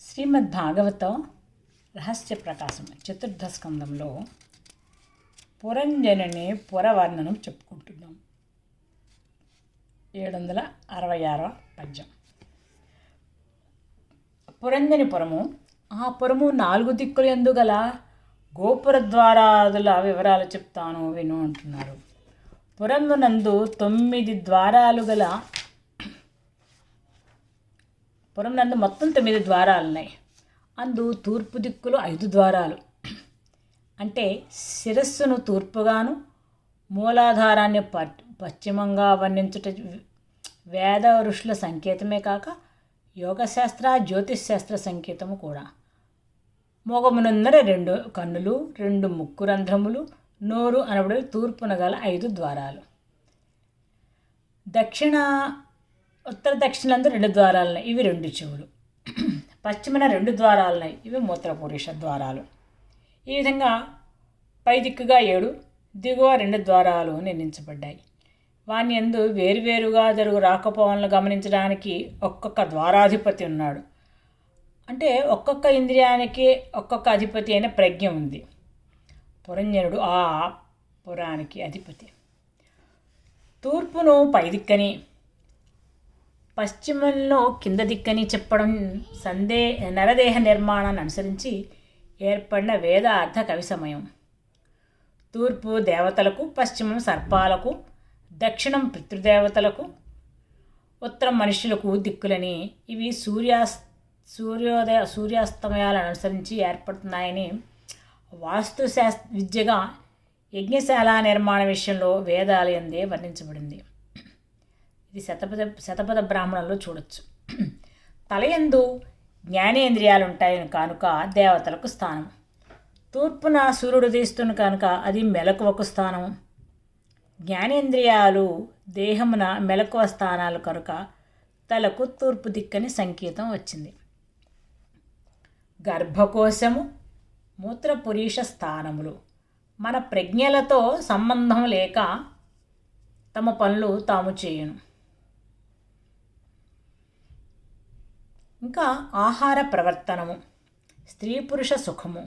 శ్రీమద్భాగవతం రహస్య ప్రకాశం చతుర్థ స్కందంలో పురంజనుని పురవర్ణనం చెప్పుకుంటున్నాం. 766వ పద్యం. పురంజని పురము, ఆ పురము 4 దిక్కులు యందు గల గోపుర ద్వారాదుల వివరాలు చెప్తాను విను అంటున్నారు. పురమునందు 9 ద్వారాలు గల పురం నందు మొత్తం 9 ద్వారాలు ఉన్నాయి. అందు తూర్పు దిక్కులు 5 ద్వారాలు, అంటే శిరస్సును తూర్పుగాను మూలాధారాన్ని పశ్చిమంగా వర్ణించుట వేద ఋషుల సంకేతమే కాక యోగశాస్త్ర జ్యోతిశాస్త్ర సంకేతము కూడా. మొగమునందర 2 కన్నులు, 2 ముక్కు రంధ్రములు, నోరు అనబడే తూర్పున గల 5 ద్వారాలు. ఉత్తర దక్షిణందు 2 ద్వారాలున్నాయి, ఇవి 2 చెవులు. పశ్చిమన 2 ద్వారాలున్నాయి, ఇవి మూత్రపురుష ద్వారాలు. ఈ విధంగా పై దిక్కుగా 7, దిగువ 2 ద్వారాలు నిర్మించబడ్డాయి. వాని యందు వేరువేరుగా జరుగు రాకపోవలను గమనించడానికి ఒక్కొక్క ద్వారాధిపతి ఉన్నాడు. అంటే ఒక్కొక్క ఇంద్రియానికి ఒక్కొక్క అధిపతి అయిన ప్రజ్ఞ ఉంది. పురంజనుడు ఆ పురానికి అధిపతి. తూర్పును పై దిక్కని, పశ్చిమంలో కింద దిక్కని చెప్పడం నరదేహ నిర్మాణాన్ని అనుసరించి ఏర్పడిన వేదార్థ కవి సమయం. తూర్పు దేవతలకు, పశ్చిమం సర్పాలకు, దక్షిణం పితృదేవతలకు, ఉత్తరం మనుషులకు దిక్కులని ఇవి సూర్యాస్తమయాలను అనుసరించి ఏర్పడుతున్నాయని విద్యగా యజ్ఞశాల నిర్మాణ విషయంలో వేదాలయందే వర్ణించబడింది. ఇది శతపథ బ్రాహ్మణంలో చూడొచ్చు. తలయందు జ్ఞానేంద్రియాలు ఉంటాయి కనుక దేవతలకు స్థానం. తూర్పున సూర్యుడు తీస్తున్న కనుక అది మెలకువకు స్థానం. జ్ఞానేంద్రియాలు దేహమున మెలకువ స్థానాలు కనుక తలకు తూర్పు దిక్కని సంకేతం వచ్చింది. గర్భకోశము, మూత్రపురీష స్థానములు మన ప్రజ్ఞలతో సంబంధం లేక తమ పనులు తాము చేయును. ఇంకా ఆహార ప్రవర్తనము, స్త్రీ పురుష సుఖము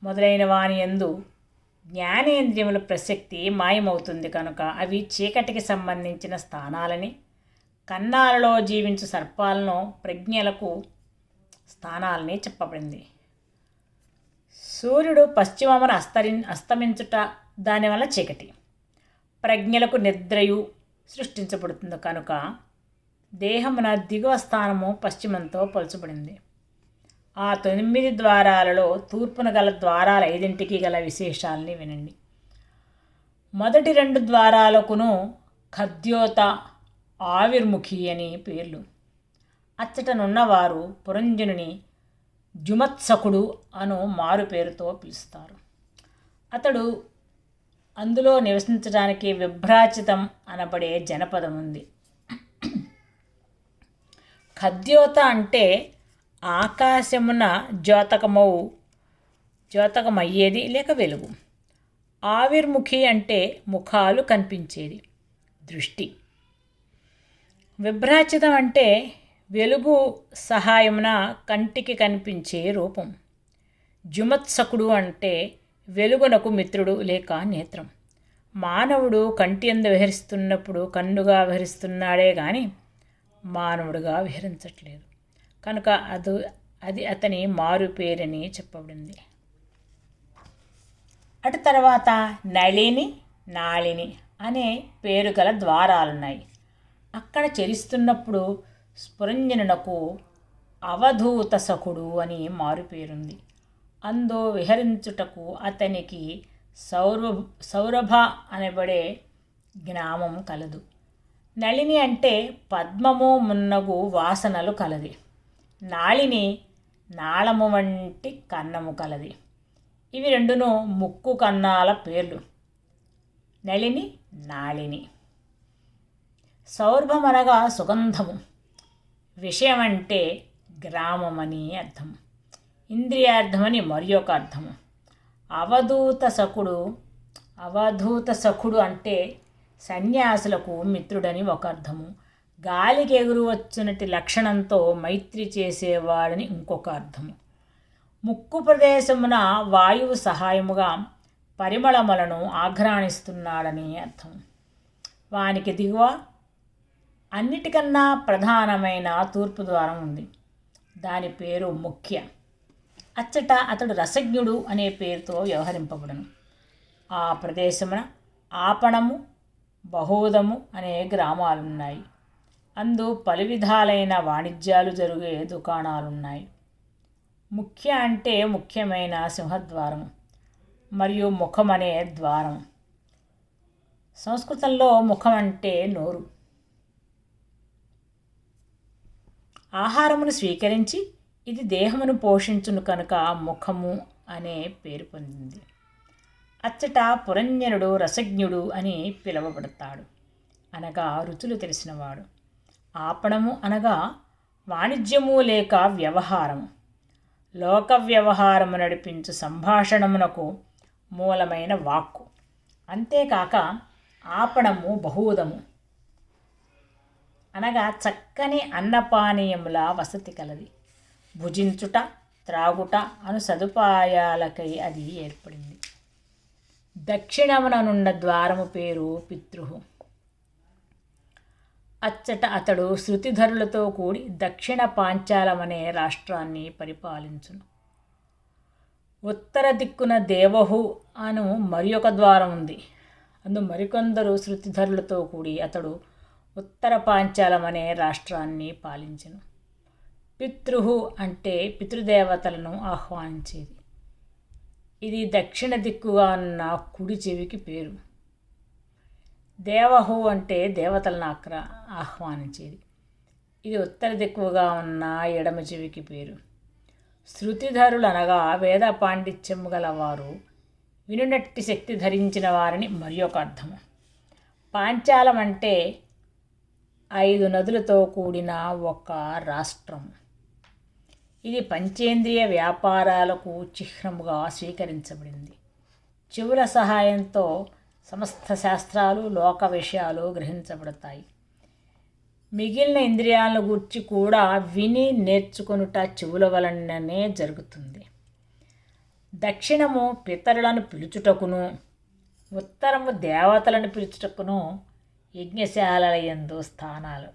మొదలైన వాని యందు జ్ఞానేంద్రియముల ప్రసక్తి మాయమవుతుంది కనుక అవి చీకటికి సంబంధించిన స్థానాలని, కన్నాలలో జీవించు సర్పాలను ప్రజ్ఞలకు స్థానాలని చెప్పబడింది. సూర్యుడు పశ్చిమమున అస్తమించుట దానివల్ల చీకటి, ప్రజ్ఞలకు నిద్రయు సృష్టించబడుతుంది కనుక దేహమున దిగువ స్థానము పశ్చిమంతో పోల్చబడింది. ఆ 9 ద్వారాలలో తూర్పున గల ద్వారాలు 5ంటికి గల విశేషాలని వినండి. మొదటి 2 ద్వారాలకును ఖద్యోత, ఆవిర్ముఖి అని పేర్లు. అచ్చటనున్నవారు పురంజనుని జుమత్సకుడు అను మారు పేరుతో పిలుస్తారు. అతడు అందులో నివసించడానికి విభ్రాచితం అనబడే జనపదం ఉంది. ఖద్యోత అంటే ఆకాశమున ద్యోతకమయ్యేది లేక వెలుగు. ఆవిర్ముఖి అంటే ముఖాలు కనిపించేది, దృష్టి. విభ్రాచితం అంటే వెలుగు సహాయమున కంటికి కనిపించే రూపం. జుమత్సకుడు అంటే వెలుగునకు మిత్రుడు లేక నేత్రం. మానవుడు కంటి యందు విహరిస్తున్నప్పుడు కన్నుగా విహరిస్తున్నాడే కానీ మానవుడిగా విహరించట్లేదు కనుక అది అతని మారు పేరని చెప్పబడింది. అటు తర్వాత నళిని, నాళిని అనే పేరు గల ద్వారాలున్నాయి. అక్కడ చరిస్తున్నప్పుడు పురంజనునకు అవధూత సఖుడు అని మారు పేరుంది. అందు విహరించుటకు అతనికి సౌరభ అనబడే జ్ఞామం కలదు. నళిని అంటే పద్మము మున్నగు వాసనలు కలది. నాళిని నాళము వంటి కన్నము కలది. ఇవి 2 ముక్కు కన్నాల పేర్లు. నళిని, నాళిని. సౌరభం అనగా సుగంధము. విషయం అంటే గ్రామమని అర్థం. ఇంద్రియార్థమని మరి ఒక అర్థము. అవధూత సఖుడు అంటే సన్యాసులకు మిత్రుడని ఒక అర్థము. గాలికి ఎగురువచ్చునటి లక్షణంతో మైత్రి చేసేవాడని ఇంకొక అర్థము. ముక్కు ప్రదేశమున వాయువు సహాయముగా పరిమళములను ఆఘ్రాణిస్తున్నాడని అర్థం. వానికి దిగువ అన్నిటికన్నా ప్రధానమైన తూర్పు ద్వారం ఉంది. దాని పేరు ముఖ్య. అచ్చట అతడు రసజ్ఞుడు అనే పేరుతో వ్యవహరింపబడును. ఆ ప్రదేశమున ఆపణము, బహూదము అనే గ్రామాలున్నాయి. అందు పలు విధాలైన వాణిజ్యాలు జరిగే దుకాణాలున్నాయి. ముఖ్య అంటే ముఖ్యమైన సింహద్వారము మరియు ముఖం అనే ద్వారం. సంస్కృతంలో ముఖం అంటే నోరు. ఆహారమును స్వీకరించి ఇది దేహమును పోషించును కనుక ముఖము అనే పేరు పొందింది. అచ్చట పురంజనుడు రసజ్ఞుడు అని పిలువబడతాడు, అనగా రుచులు తెలిసినవాడు. ఆపణము అనగా వాణిజ్యము లేక వ్యవహారము, లోక వ్యవహారము నడిపించు సంభాషణమునకు మూలమైన వాక్కు. అంతేకాక ఆపణము బహూదము అనగా చక్కని అన్నపానీయముల వసతి కలది. భుజించుట, త్రాగుట అను సదుపాయాలకై అది ఏర్పడింది. దక్షిణముననున్న ద్వారము పేరు పితృహు. అచ్చట అతడు శృతిధరులతో కూడి దక్షిణ పాంచాలమనే రాష్ట్రాన్ని పరిపాలించును. ఉత్తర దిక్కున దేవహు అను మరి ఒక ద్వారం ఉంది. అందు మరికొందరు శృతిధరులతో కూడి అతడు ఉత్తర పాంచాలం అనే రాష్ట్రాన్ని పాలించెను. పితృహు అంటే పితృదేవతలను ఆహ్వానించేది. ఇది దక్షిణ దిక్కుగా ఉన్న కుడి చెవికి పేరు. దేవహు అంటే దేవతలను ఆహ్వానించేది. ఇది ఉత్తర దిక్కుగా ఉన్న ఎడమ చెవికి పేరు. శృతిధరులు అనగా వేద పాండిత్యము గలవారు, వినునట్టి శక్తి ధరించిన వారిని మరి ఒక అర్థము. పాంచాలం అంటే 5 నదులతో కూడిన ఒక రాష్ట్రం. ఇది పంచేంద్రియ వ్యాపారాలకు చిహ్నముగా స్వీకరించబడింది. చెవుల సహాయంతో సమస్త శాస్త్రాలు, లోక విషయాలు గ్రహించబడతాయి. మిగిలిన ఇంద్రియాలను గూర్చి కూడా విని నేర్చుకొనుట చెవుల వలననే జరుగుతుంది. దక్షిణము పితరులను పిలుచుటకును, ఉత్తరము దేవతలను పిలుచుటకును యజ్ఞశాలల యందు స్థానాలు.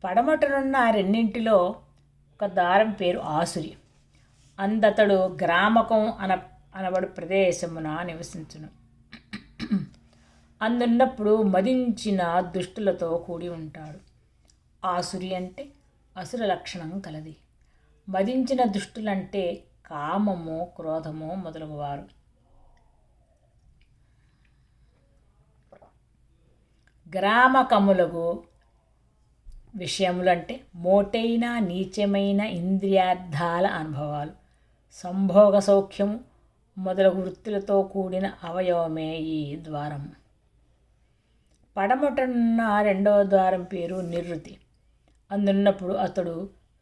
పడమటనున్న రెండింటిలో ఒక దారం పేరు ఆసురి. అందతడు గ్రామకం అనబడు ప్రదేశమున నివసించును. అందున్నప్పుడు మదించిన దుష్టులతో కూడి ఉంటాడు. ఆసురి అంటే అసుర లక్షణం కలది. మదించిన దుష్టులంటే కామము, క్రోధము మొదలగువారు. గ్రామకములకు విషయములంటే మోటైన నీచమైన ఇంద్రియార్థాల అనుభవాలు, సంభోగ సౌఖ్యము మొదలగు వృత్తులతో కూడిన అవయవమే ఈ ద్వారము. పడమటనున్న రెండవ ద్వారం పేరు నివృత్తి. అందున్నప్పుడు అతడు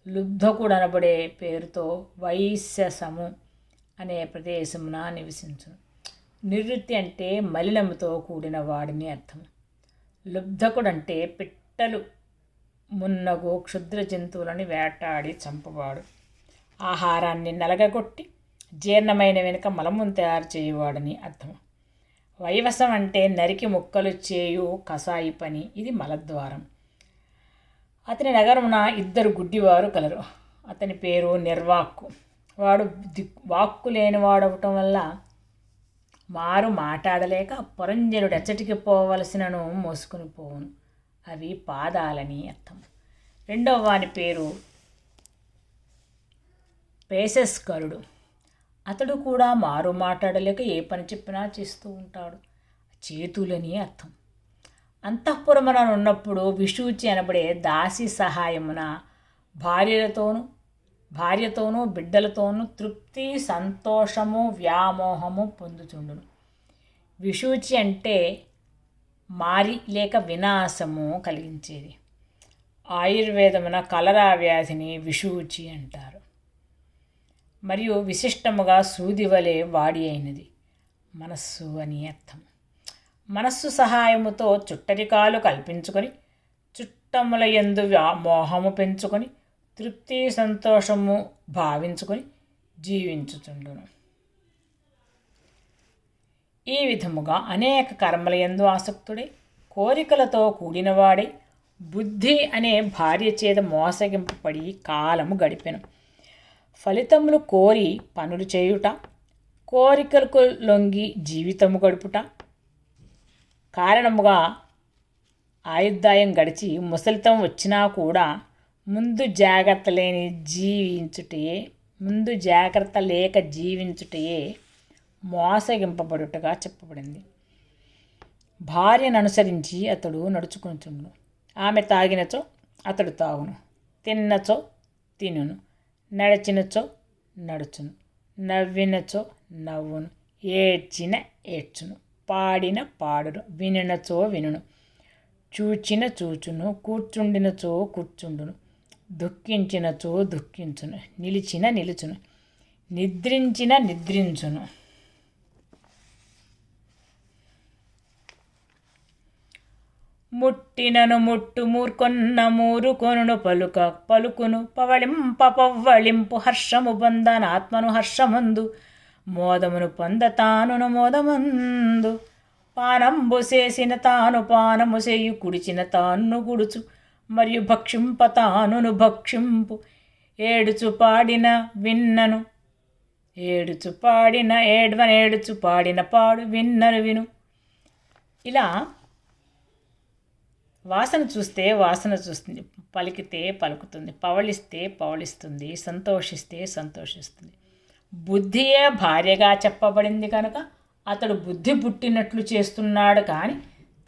లుబ్ధకుడు అనబడే పేరుతో వైశ్యసము అనే ప్రదేశమున నివసించును. నివృత్తి అంటే మలినముతో కూడిన వాడిని అర్థం. లుబ్ధకుడంటే పిట్టలు మున్నగు క్షుద్ర జంతువులని వేటాడి చంపవాడు. ఆహారాన్ని నలగగొట్టి జీర్ణమైన వెనుక మలమును తయారు చేయువాడని అర్థం. వైవసం అంటే నరికి ముక్కలు చేయు కసాయి పని. ఇది మలద్వారం. అతని నగరమున 2 గుడ్డివారు కలరు. అతని పేరు నిర్వాక్కు. వాడు వాక్కు లేనివాడవటం వల్ల మారు మాట్లాడలేక పురంజనుడు ఎచ్చటికి పోవలసినను మోసుకుని పోవును. అవి పాదాలని అర్థం. రెండవ వాని పేరు పేసస్కరుడు. అతడు కూడా మారు మాట్లాడలేక ఏ పని చెప్పినా చేస్తూ ఉంటాడు. చేతులని అర్థం. అంతఃపురమున ఉన్నప్పుడు విషూచి అనబడే దాసి సహాయమున భార్యతోనూ బిడ్డలతోనూ తృప్తి, సంతోషము, వ్యామోహము పొందుచుండును. విషూచి అంటే మారి లేక వినాశము కలిగించేది. ఆయుర్వేదమున కలరా వ్యాధిని విషూచి అంటారు. మరియు విశిష్టముగా సూది వలె వాడి అయినది మనస్సు అని అర్థం. మనస్సు సహాయముతో చుట్టరికాలు కల్పించుకొని చుట్టముల యందు మోహము పెంచుకొని తృప్తి సంతోషము భావించుకొని జీవించుచుండును. ఈ విధముగా అనేక కర్మల యందు ఆసక్తుడై కోరికలతో కూడినవాడై బుద్ధి అనే భార్య చేత మోసగింపబడి కాలము గడిపెను. ఫలితములు కోరి పనులు చేయుట, కోరికలకు లొంగి జీవితము గడుపుట కారణముగా ఆయుర్దాయం గడిచి ముసలితం వచ్చినా కూడా ముందు జాగ్రత్త లేక జీవించుటయే మోసగింపబడుటగా చెప్పబడింది. భార్యను అనుసరించి అతడు నడుచుకుంటును. ఆమె తాగినచో అతడు తాగును, తిన్నచో తినును, నడిచినచో నడుచును, నవ్వినచో నవ్వును, ఏడ్చిన ఏడ్చును, పాడిన పాడును, వినినచో వినును, చూచిన చూచును, కూర్చుండినచో కూర్చుండును, దుఃఖించినచో దుఃఖించును, నిలిచిన నిలుచును, నిద్రించిన నిద్రించును. ముట్టినను ముట్టు మూర్కొన్న మూరుకొను పలుకును పవళింప పవ్వళింపు హర్షము బంధనాత్మను హర్షమందు మోదమును పొందతానును మోదమందు పానంబు చేసిన తాను పానము చేయు కుడిచిన తాను గుడుచు మరియు భక్షింప తానును భక్షింపు ఏడుచు పాడిన విన్నను ఏడుచు పాడిన ఏడ్చుచు పాడిన పాడు విన్నను విను. ఇలా వాసన చూస్తే వాసన చూస్తుంది, పలికితే పలుకుతుంది, పవళిస్తే పవళిస్తుంది, సంతోషిస్తే సంతోషిస్తుంది. బుద్ధియే భార్యగా చెప్పబడింది కనుక అతడు బుద్ధి పుట్టినట్లు చేస్తున్నాడు, కానీ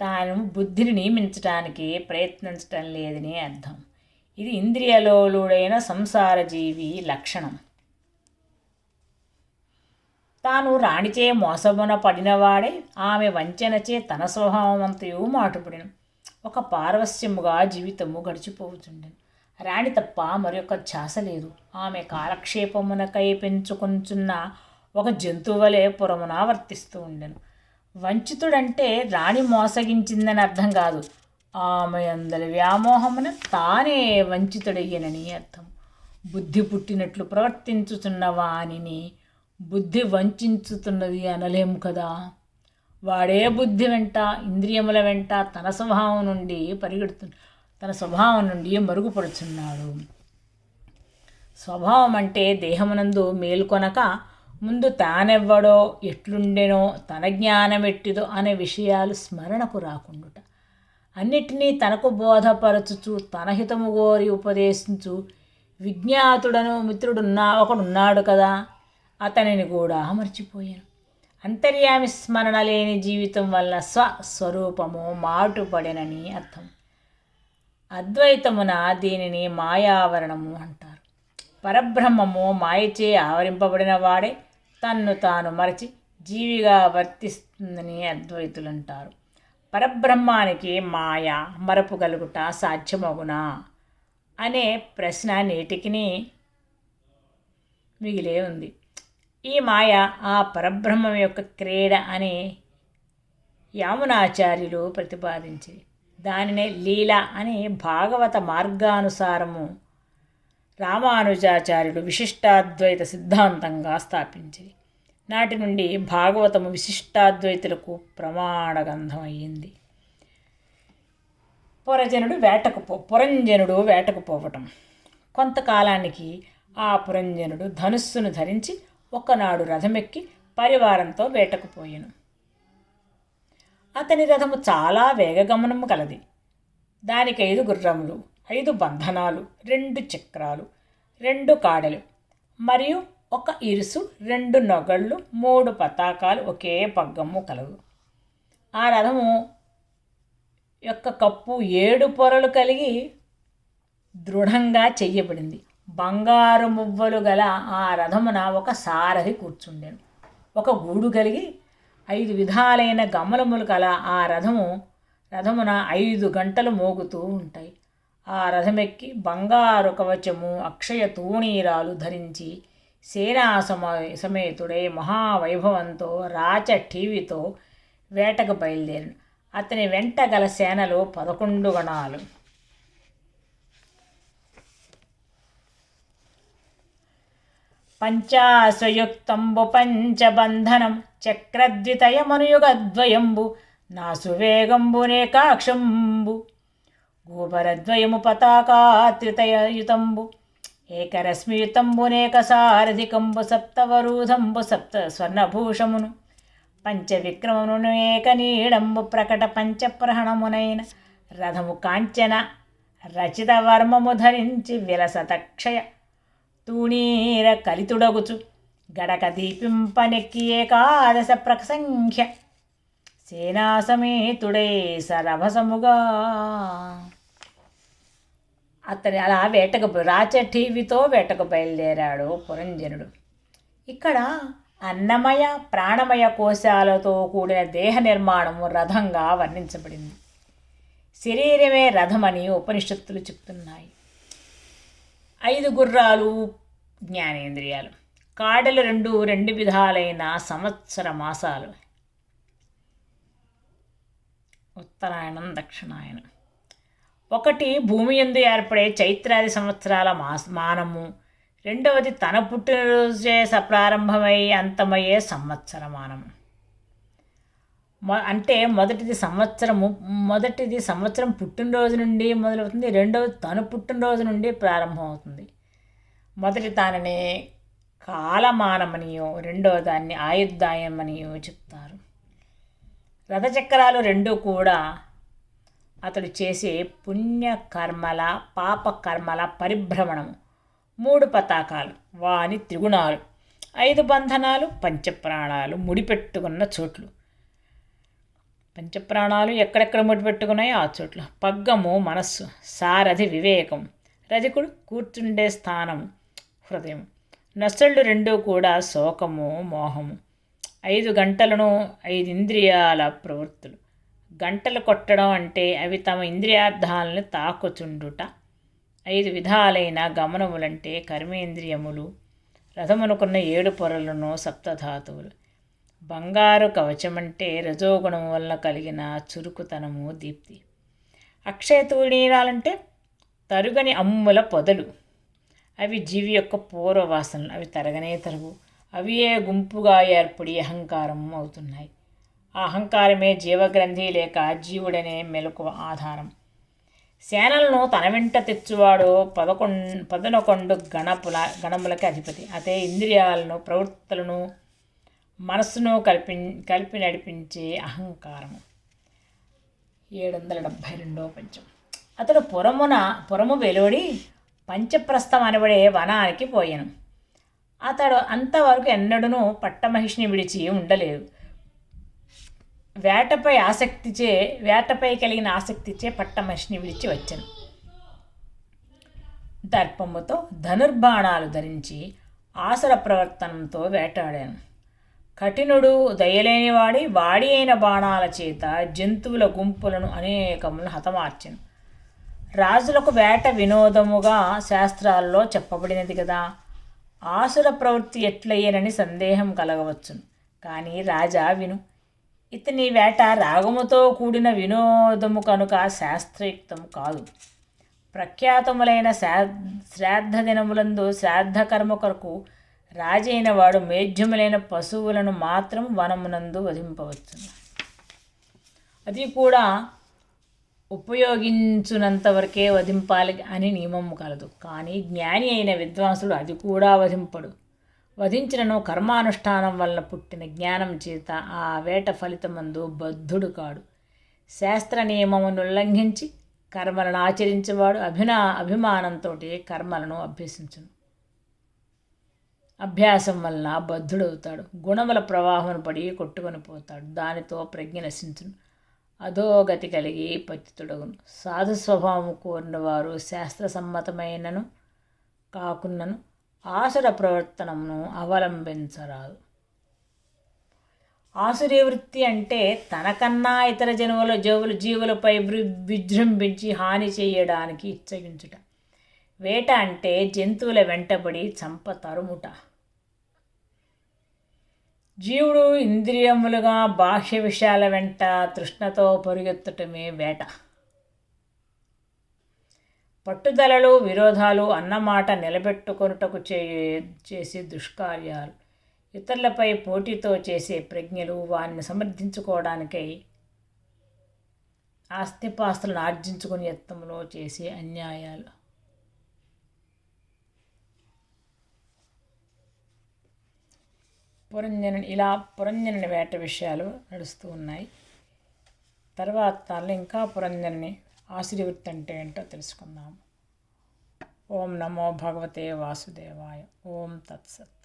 తాను బుద్ధిని నియమించడానికి ప్రయత్నించటం లేదని అర్థం. ఇది ఇంద్రియలోలుడైన సంసార జీవి లక్షణం. తాను రాణిచే మోసమున పడినవాడే ఆమె వంచనచే తన స్వభావమంతయు మాటుపడిన ఒక పారవస్యముగా జీవితము గడిచిపోతుండెను. రాణి తప్ప మరొక ధ్యాస లేదు. ఆమె కాలక్షేపమునకై పెంచుకొంచున్న ఒక జంతువులే పురమున వర్తిస్తూ ఉండెను. వంచితుడంటే రాణి మోసగించిందని అర్థం కాదు, ఆమె అందరి వ్యామోహమున తానే వంచితుడయ్యనని అర్థం. బుద్ధి పుట్టినట్లు ప్రవర్తించుతున్న వానిని బుద్ధి వంచుతున్నది అనలేము కదా. వాడే బుద్ధి వెంట ఇంద్రియముల వెంట తన స్వభావం నుండి మరుగుపడుచున్నాడు. స్వభావం అంటే దేహమునందు మేల్కొనక ముందు తానెవ్వడో ఎట్లుండెనో తన జ్ఞానమెట్టిదో అనే విషయాలు స్మరణకు రాకుండుట, అన్నిటినీ తనకు బోధపరచుచు తన హితము గోరి ఉపదేశించు విజ్ఞాతుడను ఒకడున్నాడు కదా, అతనిని కూడా మర్చిపోయాను. అంతర్యామి స్మరణ లేని జీవితం వల్ల స్వస్వరూపము మాటుపడెనని అర్థం. అద్వైతమున దీనిని మాయావరణము అంటారు. పరబ్రహ్మము మాయచే ఆవరింపబడిన వాడే తన్ను తాను మరచి జీవిగా వర్తిస్తుందని అద్వైతులు అంటారు. పరబ్రహ్మానికి మాయ మరపుగలుగుట సాధ్యమగునా అనే ప్రశ్న నేటికి మిగిలే ఉంది. ఈ మాయ ఆ పరబ్రహ్మం యొక్క క్రీడ అని యామునాచార్యులు ప్రతిపాదించి దానినే లీల అని భాగవత మార్గానుసారము రామానుజాచార్యుడు విశిష్టాద్వైత సిద్ధాంతంగా స్థాపించి నాటి నుండి భాగవతము విశిష్టాద్వైతులకు ప్రమాణగంధం అయ్యింది. పురంజనుడు వేటకు పోవటం. కొంతకాలానికి ఆ పురంజనుడు ధనుస్సును ధరించి ఒకనాడు రథమెక్కి పరివారంతో వేటకుపోయాను. అతని రథము చాలా వేగగమనము కలది. దానికి 5 గుర్రములు, 5 బంధనాలు, 2 చక్రాలు, 2 కాడలు మరియు 1 ఇరుసు, 2 నొగళ్ళు, 3 పతాకాలు, ఒకే పగ్గము కలవు. ఆ రథము యొక్క కప్పు 7 పొరలు కలిగి దృఢంగా చెయ్యబడింది. బంగారు మువ్వలు గల ఆ రథమున ఒక సారథి కూర్చుండెను. ఒక గూడు కలిగి 5 విధాలైన గమలములు కల ఆ రథమున 5 గంటలు మోగుతూ ఉంటాయి. ఆ రథమెక్కి బంగారు కవచము అక్షయ తూణీరాలు ధరించి సేనా సమేతుడై మహావైభవంతో రాచ ఠీవితో వేటకు బయలుదేరాను. అతని వెంట గల సేనలు 11 గణాలు. పంచాశ్వయుక్తంబు పంచబంధనం చక్రద్వితయమనుయుగద్వయంబు నాసువేగంబునేకాక్షంబు గోపరద్వయము పతాకాత్రితయుతంబు ఏకరశ్మియుతంబునేక సారథికంబు సప్తవరూధంబు సప్త స్వర్ణభూషమును పంచవిక్రమమును ఏకనీడంబు ప్రకట పంచప్రహణమునైన రథము కాంచన రచిత వర్మము ధరించి విలసతక్షయ తూణీర కలితుడగుచు గడక దీపింపనెక్కి ఏకాదశ ప్రసంఖ్య సేనాసమేతుడై సరభసముగా అతని అలా వేటకు రాచఠీవితో వేటకు బయలుదేరాడు పురంజనుడు. ఇక్కడ అన్నమయ ప్రాణమయ కోశాలతో కూడిన దేహ నిర్మాణము రథంగా వర్ణించబడింది. శరీరమే రథమని ఉపనిషత్తులు చెప్తున్నాయి. 5 గుర్రాలు జ్ఞానేంద్రియాలు, కాడలు 2 విధాలైన సంవత్సర మాసాలు, ఉత్తరాయణం దక్షిణాయనం. 1 భూమి యందు ఏర్పడే చైత్రాది సంవత్సరాల మానము, 2వది తన పుట్టినరోజే ప్రారంభమై అంతమయ్యే సంవత్సర మానము. అంటే మొదటిది సంవత్సరం పుట్టినరోజు నుండి మొదలవుతుంది, 2వది తను పుట్టినరోజు నుండి ప్రారంభమవుతుంది. మొదటి దానిని కాలమానమనియో 2వ దాన్ని ఆయుర్దాయమనియో చెప్తారు. రథచక్రాలు 2 కూడా అతడు చేసే పుణ్యకర్మల పాపకర్మల పరిభ్రమణము. 3 పతాకాలు వాని త్రిగుణాలు, 5 బంధనాలు, పంచప్రాణాలు ముడిపెట్టుకున్న చోట్లు. పంచప్రాణాలు ఎక్కడెక్కడ ముడిపెట్టుకున్నాయో ఆ చోట్ల. పగ్గము మనస్సు, సారథి వివేకం, రధికుడు కూర్చుండే స్థానము హృదయం. నస్సుళ్ళు 2 కూడా శోకము మోహము. 5 గంటలను 5 ఇంద్రియాల ప్రవృత్తులు. గంటలు కొట్టడం అంటే అవి తమ ఇంద్రియార్థాలను తాకుచుండుట. 5 విధాలైన గమనములంటే కర్మేంద్రియములు. రథమునుకున్న 7 పొరలను సప్తధాతువులు. బంగారు కవచమంటే రజోగుణం వల్ల కలిగిన చురుకుతనము దీప్తి. అక్షయతూణీరాలంటే తరుగని అమ్ముల పొదలు. అవి జీవి యొక్క పూర్వవాసనలు, అవి తరగనే తరుగు. అవియే గుంపుగా ఏర్పడి అహంకారం అవుతున్నాయి. ఆ అహంకారమే జీవగ్రంథి లేక జీవుడనే మెలకువ ఆధారం. సేనలను తన వెంట తెచ్చువాడు 11 గణములకి అధిపతి. అతే ఇంద్రియాలను ప్రవృత్తులను మనస్సును కలిపి నడిపించే అహంకారము. 772వ పంచం. అతడు పురము వెలువడి పంచప్రస్థం అనబడే వనానికి పోయాను. అతడు అంతవరకు ఎన్నడూనూ పట్టమహిషిని విడిచి ఉండలేదు. వేటపై కలిగిన ఆసక్తిచే పట్టమహిషిని విడిచి వచ్చాను. దర్పముతో ధనుర్బాణాలు ధరించి ఆసుర ప్రవర్తనంతో వేటాడాను. కఠినుడు దయలేనివాడి వాడి అయిన బాణాల చేత జంతువుల గుంపులను అనేకములను హతమార్చెను. రాజులకు వేట వినోదముగా శాస్త్రాల్లో చెప్పబడినది కదా. ఆసుర ప్రవృత్తి ఎట్లయ్యేనని సందేహం కలగవచ్చును. కానీ రాజా విను, ఇతని వేట రాగముతో కూడిన వినోదము కనుక శాస్త్రయుక్తము కాదు. ప్రఖ్యాతములైన శ్రాద్ధ దినములందు శ్రాద్ధకర్మ కొరకు రాజైన వాడు మేధ్యములైన పశువులను మాత్రం వనమునందు వధింపవచ్చును. అది కూడా ఉపయోగించునంతవరకే వధింపాలి అని నియమము కలదు. కానీ జ్ఞాని అయిన విద్వాంసుడు అది కూడా వధింపడు. వధించినను కర్మానుష్ఠానం వలన పుట్టిన జ్ఞానం చేత ఆ వేట ఫలితమందు బద్ధుడు కాడు. శాస్త్ర నియమమును ఉల్లంఘించి కర్మలను ఆచరించేవాడు అభిమానంతో కర్మలను అభ్యసించును. అభ్యాసం వలన బద్ధుడవుతాడు. గుణముల ప్రవాహం పడి కొట్టుకొని పోతాడు. దానితో ప్రజ్ఞ నశించును. అధోగతి కలిగి పతితుడగును. సాధు స్వభావము కోరిన వారు శాస్త్రసమ్మతమైనను కాకున్నను ఆసుర ప్రవర్తనమును అవలంబించరాదు. ఆసురీ వృత్తి అంటే తనకన్నా ఇతర జీవులపై విజృంభించి హాని చేయడానికి ఇచ్చగించుట. వేట అంటే జంతువుల వెంటబడి చంప తరుముట. జీవుడు ఇంద్రియములుగా బాహ్య విషయాల వెంట తృష్ణతో పరుగెత్తటమే వేట. పట్టుదలలు, విరోధాలు, అన్నమాట నిలబెట్టుకొనుటకు చేసే దుష్కార్యాలు, ఇతరులపై పోటీతో చేసే ప్రజ్ఞలు, వారిని సమర్థించుకోవడానికై ఆస్తిపాస్తులను ఆర్జించుకుని యత్నంలో చేసే అన్యాయాలు. పురంజనుని వేట విషయాలు నడుస్తూ ఉన్నాయి. తర్వాత ఇంకా పురంజనుని ఆశీర్వృత్తి అంటే ఏంటో తెలుసుకుందాము. ఓం నమో భగవతే వాసుదేవాయ. ఓం తత్సత్.